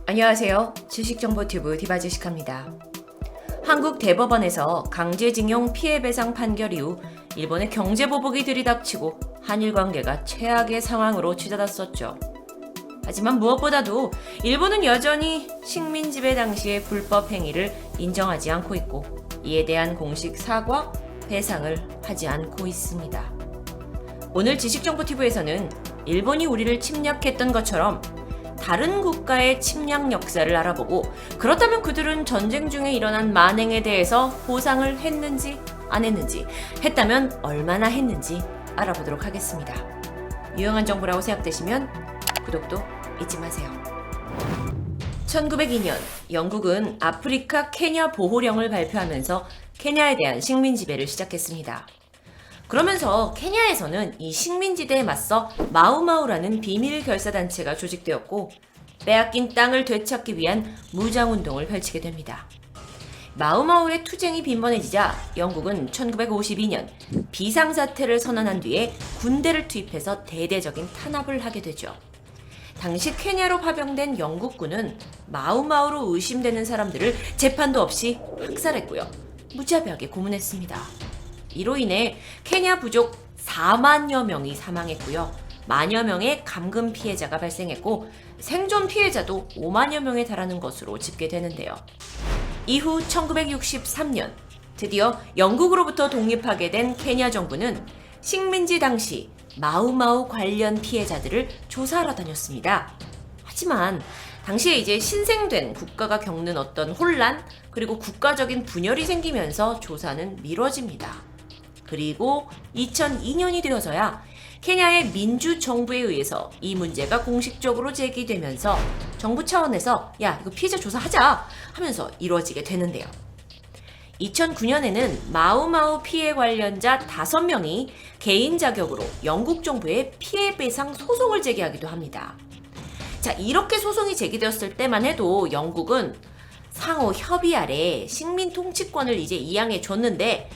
안녕하세요. 주식정보튜브 디바주식합니다. 한국 대법원에서 강제징용 피해배상 판결 이후 일본의 경제보복이 들이닥치고 한일 관계가 최악의 상황으로 치닫았었죠. 하지만 무엇보다도 일본은 여전히 식민지배 당시의 불법 행위를 인정하지 않고 있고 이에 대한 공식 사과, 배상을 하지 않고 있습니다. 오늘 지식정보TV에서는 일본이 우리를 침략했던 것처럼 다른 국가의 침략 역사를 알아보고 그렇다면 그들은 전쟁 중에 일어난 만행에 대해서 보상을 했는지 안 했는지, 했다면 얼마나 했는지 알아보도록 하겠습니다. 유용한 정보라고 생각되시면 구독도 잊지 마세요. 1902년 영국은 아프리카 케냐 보호령을 발표하면서 케냐에 대한 식민 지배를 시작했습니다. 그러면서 케냐에서는 이 식민지대에 맞서 마우마우라는 비밀 결사단체가 조직되었고 빼앗긴 땅을 되찾기 위한 무장운동을 펼치게 됩니다. 마우마우의 투쟁이 빈번해지자 영국은 1952년 비상사태를 선언한 뒤에 군대를 투입해서 대대적인 탄압을 하게 되죠. 당시 케냐로 파병된 영국군은 마우마우로 의심되는 사람들을 재판도 없이 학살했고요. 무자비하게 고문했습니다. 이로 인해 케냐 부족 4만여 명이 사망했고요. 만여 명의 감금 피해자가 발생했고 생존 피해자도 5만여 명에 달하는 것으로 집계되는데요. 이후 1963년 드디어 영국으로부터 독립하게 된 케냐 정부는 식민지 당시 마우마우 관련 피해자들을 조사하러 다녔습니다. 하지만 당시에 이제 신생된 국가가 겪는 어떤 혼란 그리고 국가적인 분열이 생기면서 조사는 미뤄집니다. 그리고 2002년이 되어서야 케냐의 민주정부에 의해서 이 문제가 공식적으로 제기되면서 정부 차원에서 야 이거 피해자 조사하자 하면서 이루어지게 되는데요. 2009년에는 마우마우 피해 관련자 5명이 개인 자격으로 영국 정부에 피해배상 소송을 제기하기도 합니다. 자, 이렇게 소송이 제기되었을 때만 해도 영국은 상호 협의 아래 식민 통치권을 이제 이양해 줬는데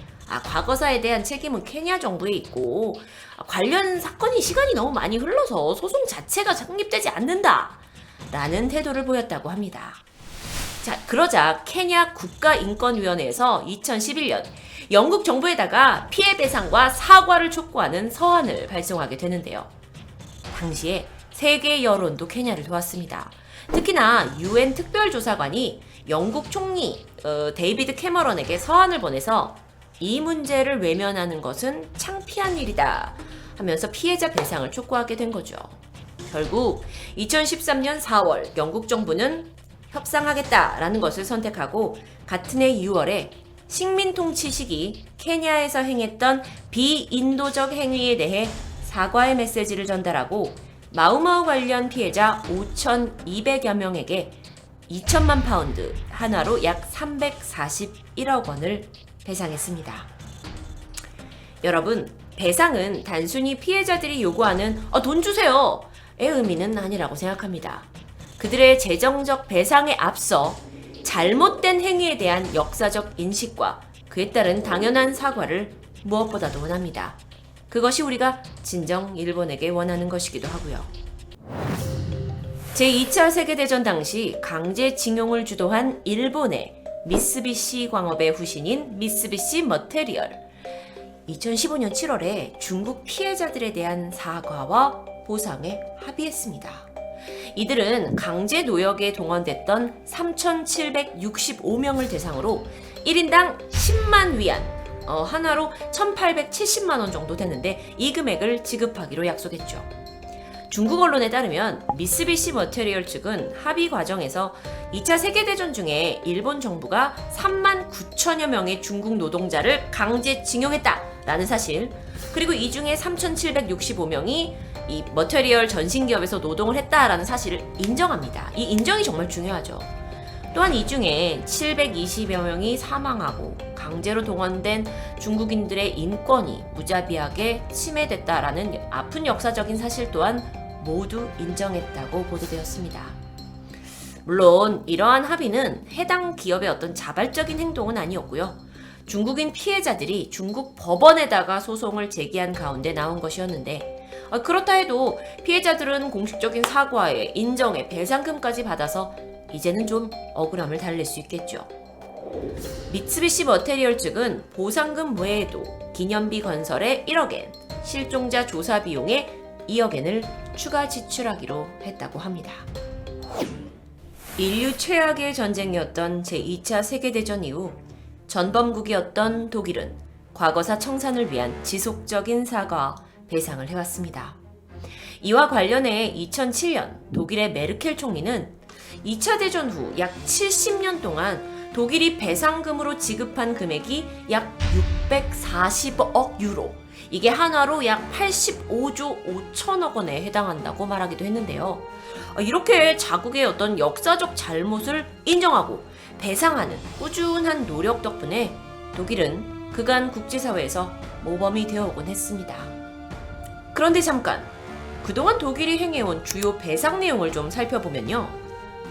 과거사에 대한 책임은 케냐 정부에 있고 관련 사건이 시간이 너무 많이 흘러서 소송 자체가 성립되지 않는다 라는 태도를 보였다고 합니다. 자, 그러자 케냐 국가인권위원회에서 2011년 영국 정부에다가 피해배상과 사과를 촉구하는 서한을 발송하게 되는데요. 당시에 세계 여론도 케냐를 도왔습니다. 특히나 UN 특별조사관이 영국 총리 데이비드 캐머런에게 서한을 보내서 이 문제를 외면하는 것은 창피한 일이다 하면서 피해자 배상을 촉구하게 된 거죠. 결국 2013년 4월 영국 정부는 협상하겠다라는 것을 선택하고 같은 해 6월에 식민 통치 시기 케냐에서 행했던 비인도적 행위에 대해 사과의 메시지를 전달하고 마우마우 관련 피해자 5,200여 명에게 2천만 파운드, 한화로 약 341억 원을 배상했습니다. 여러분, 배상은 단순히 피해자들이 요구하는 돈 주세요! 의 의미는 아니라고 생각합니다. 그들의 재정적 배상에 앞서 잘못된 행위에 대한 역사적 인식과 그에 따른 당연한 사과를 무엇보다도 원합니다. 그것이 우리가 진정 일본에게 원하는 것이기도 하고요. 제2차 세계대전 당시 강제징용을 주도한 일본의 미쓰비시 광업의 후신인 미쓰비시 머테리얼 2015년 7월에 중국 피해자들에 대한 사과와 보상에 합의했습니다. 이들은 강제 노역에 동원됐던 3,765명을 대상으로 1인당 10만 위안, 한화로 1,870만 원 정도 되는데 이 금액을 지급하기로 약속했죠. 중국 언론에 따르면 미쓰비시 머테리얼 측은 합의 과정에서 2차 세계대전 중에 일본 정부가 3만 9천여 명의 중국 노동자를 강제징용했다라는 사실, 그리고 이 중에 3,765명이 이 머테리얼 전신기업에서 노동을 했다라는 사실을 인정합니다. 이 인정이 정말 중요하죠. 또한 이 중에 720여 명이 사망하고 강제로 동원된 중국인들의 인권이 무자비하게 침해됐다라는 아픈 역사적인 사실 또한 모두 인정했다고 보도되었습니다. 물론 이러한 합의는 해당 기업의 어떤 자발적인 행동은 아니었고요. 중국인 피해자들이 중국 법원에다가 소송을 제기한 가운데 나온 것이었는데 그렇다 해도 피해자들은 공식적인 사과에 인정에 배상금까지 받아서 이제는 좀 억울함을 달랠 수 있겠죠. 미쓰비시 머테리얼 측은 보상금 외에도 기념비 건설에 1억엔, 실종자 조사 비용에 2억엔을 추가 지출하기로 했다고 합니다. 인류 최악의 전쟁이었던 제2차 세계대전 이후 전범국이었던 독일은 과거사 청산을 위한 지속적인 사과와 배상을 해왔습니다. 이와 관련해 2007년 독일의 메르켈 총리는 2차 대전 후 약 70년 동안 독일이 배상금으로 지급한 금액이 약 640억 유로, 이게 한화로 약 85조 5천억 원에 해당한다고 말하기도 했는데요. 이렇게 자국의 어떤 역사적 잘못을 인정하고 배상하는 꾸준한 노력 덕분에 독일은 그간 국제사회에서 모범이 되어오곤 했습니다. 그런데 잠깐, 그동안 독일이 행해온 주요 배상 내용을 좀 살펴보면요.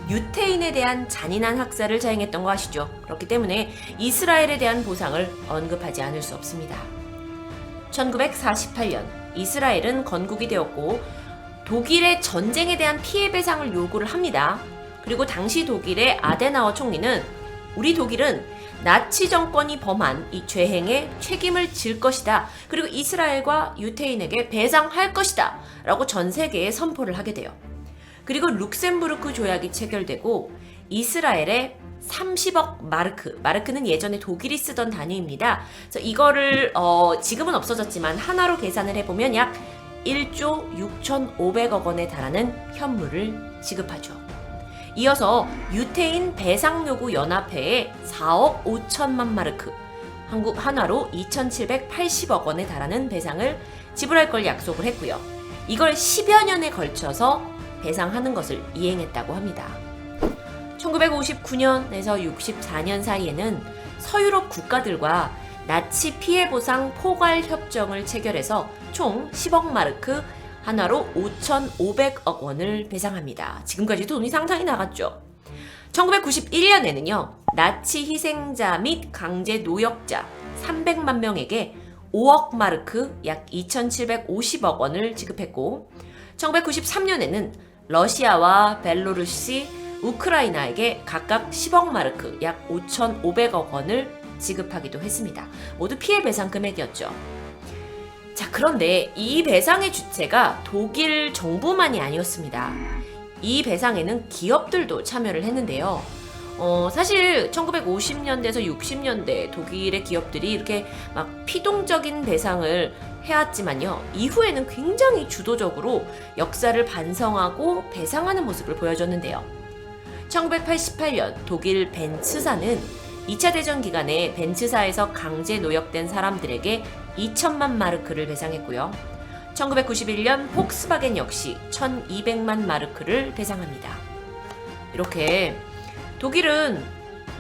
유태인에 대한 잔인한 학살을 자행했던 거 아시죠? 그렇기 때문에 이스라엘에 대한 보상을 언급하지 않을 수 없습니다. 1948년 이스라엘은 건국이 되었고 독일의 전쟁에 대한 피해 배상을 요구를 합니다. 그리고 당시 독일의 아데나워 총리는 우리 독일은 나치 정권이 범한 이 죄행에 책임을 질 것이다. 그리고 이스라엘과 유태인에게 배상할 것이다. 라고 전 세계에 선포를 하게 돼요. 그리고 룩셈부르크 조약이 체결되고 이스라엘에 30억 마르크는 예전에 독일이 쓰던 단위입니다. 그래서 이거를 지금은 없어졌지만 하나로 계산을 해보면 약 1조 6,500억 원에 달하는 현물을 지급하죠. 이어서 유태인 배상요구 연합회에 4억 5천만 마르크, 한국 한화로 2,780억 원에 달하는 배상을 지불할 걸 약속을 했고요. 이걸 10여 년에 걸쳐서 배상하는 것을 이행했다고 합니다. 1959년에서 64년 사이에는 서유럽 국가들과 나치 피해 보상 포괄 협정을 체결해서 총 10억 마르크, 한화로 5,500억 원을 배상합니다. 지금까지 돈이 상당히 나갔죠. 1991년에는요. 나치 희생자 및 강제 노역자 300만 명에게 5억 마르크, 약 2,750억 원을 지급했고 1993년에는 러시아와 벨로루시, 우크라이나에게 각각 10억 마르크, 약 5,500억 원을 지급하기도 했습니다. 모두 피해 배상 금액이었죠. 자, 그런데 이 배상의 주체가 독일 정부만이 아니었습니다. 이 배상에는 기업들도 참여를 했는데요. 사실 1950년대에서 60년대 독일의 기업들이 이렇게 막 피동적인 배상을 해왔지만요. 이후에는 굉장히 주도적으로 역사를 반성하고 배상하는 모습을 보여줬는데요. 1988년 독일 벤츠사는 2차 대전 기간에 벤츠사에서 강제 노역된 사람들에게 2천만 마르크를 배상했고요. 1991년 폭스바겐 역시 1,200만 마르크를 배상합니다. 이렇게 독일은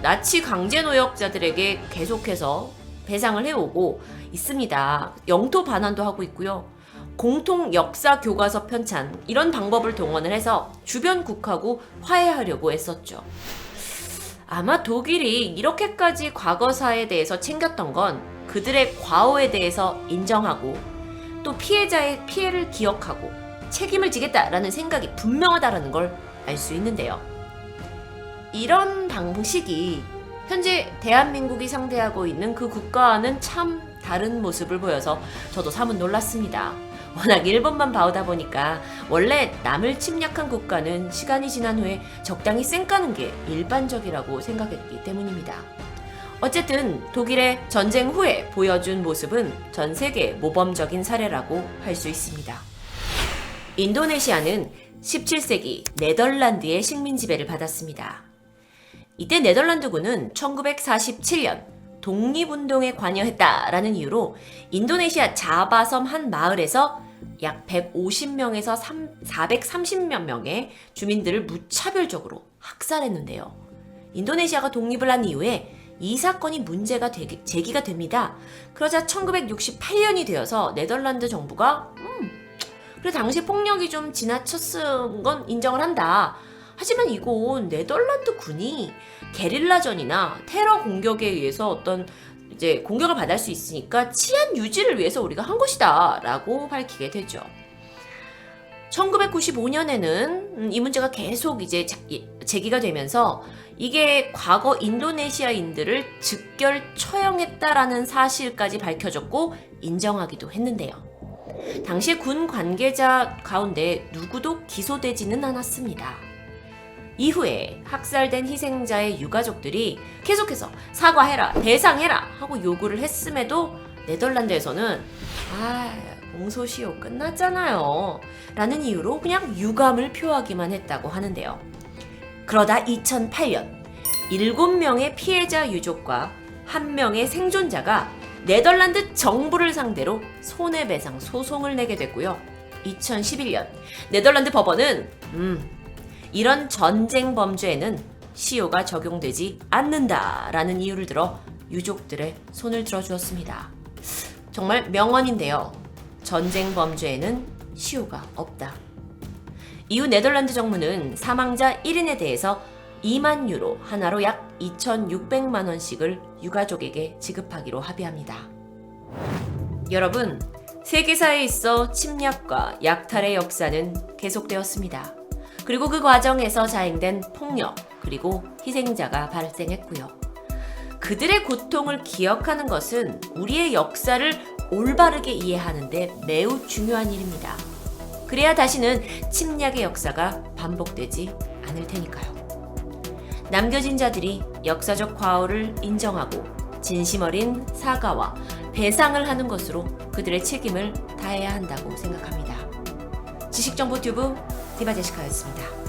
나치 강제 노역자들에게 계속해서 배상을 해오고 있습니다. 영토 반환도 하고 있고요. 공통 역사 교과서 편찬, 이런 방법을 동원을 해서 주변 국하고 화해하려고 했었죠. 아마 독일이 이렇게까지 과거사에 대해서 챙겼던 건 그들의 과오에 대해서 인정하고 또 피해자의 피해를 기억하고 책임을 지겠다라는 생각이 분명하다는 걸 알 수 있는데요. 이런 방식이 현재 대한민국이 상대하고 있는 그 국가와는 참 다른 모습을 보여서 저도 사뭇 놀랐습니다. 워낙 일본만 봐오다 보니까 원래 남을 침략한 국가는 시간이 지난 후에 적당히 쌩까는 게 일반적이라고 생각했기 때문입니다. 어쨌든 독일의 전쟁 후에 보여준 모습은 전 세계 모범적인 사례라고 할 수 있습니다. 인도네시아는 17세기 네덜란드의 식민 지배를 받았습니다. 이때 네덜란드군은 1947년 독립운동에 관여했다라는 이유로 인도네시아 자바섬 한 마을에서 약 150명에서 430여 명의 주민들을 무차별적으로 학살했는데요. 인도네시아가 독립을 한 이후에 이 사건이 문제가 제기가 됩니다. 그러자 1968년이 되어서 네덜란드 정부가 그래 당시 폭력이 좀 지나쳤은 건 인정을 한다. 하지만 이건 네덜란드 군이 게릴라전이나 테러 공격에 의해서 어떤 이제 공격을 받을 수 있으니까 치안 유지를 위해서 우리가 한 것이다 라고 밝히게 되죠. 1995년에는 이 문제가 계속 이제 제기가 되면서 이게 과거 인도네시아인들을 즉결 처형했다라는 사실까지 밝혀졌고 인정하기도 했는데요. 당시에 군 관계자 가운데 누구도 기소되지는 않았습니다. 이후에 학살된 희생자의 유가족들이 계속해서 사과해라, 배상해라 하고 요구를 했음에도 네덜란드에서는 공소시효 끝났잖아요 라는 이유로 그냥 유감을 표하기만 했다고 하는데요. 그러다 2008년 7명의 피해자 유족과 1명의 생존자가 네덜란드 정부를 상대로 손해배상 소송을 내게 됐고요. 2011년 네덜란드 법원은 이런 전쟁 범죄에는 시효가 적용되지 않는다라는 이유를 들어 유족들의 손을 들어주었습니다. 정말 명언인데요. 전쟁 범죄에는 시효가 없다. 이후 네덜란드 정부는 사망자 1인에 대해서 2만 유로, 하나로 약 2,600만 원씩을 유가족에게 지급하기로 합의합니다. 여러분, 세계사에 있어 침략과 약탈의 역사는 계속되었습니다. 그리고 그 과정에서 자행된 폭력, 그리고 희생자가 발생했고요. 그들의 고통을 기억하는 것은 우리의 역사를 올바르게 이해하는 데 매우 중요한 일입니다. 그래야 다시는 침략의 역사가 반복되지 않을 테니까요. 남겨진 자들이 역사적 과오를 인정하고 진심 어린 사과와 배상을 하는 것으로 그들의 책임을 다해야 한다고 생각합니다. 지식정보튜브 디바제시카였습니다.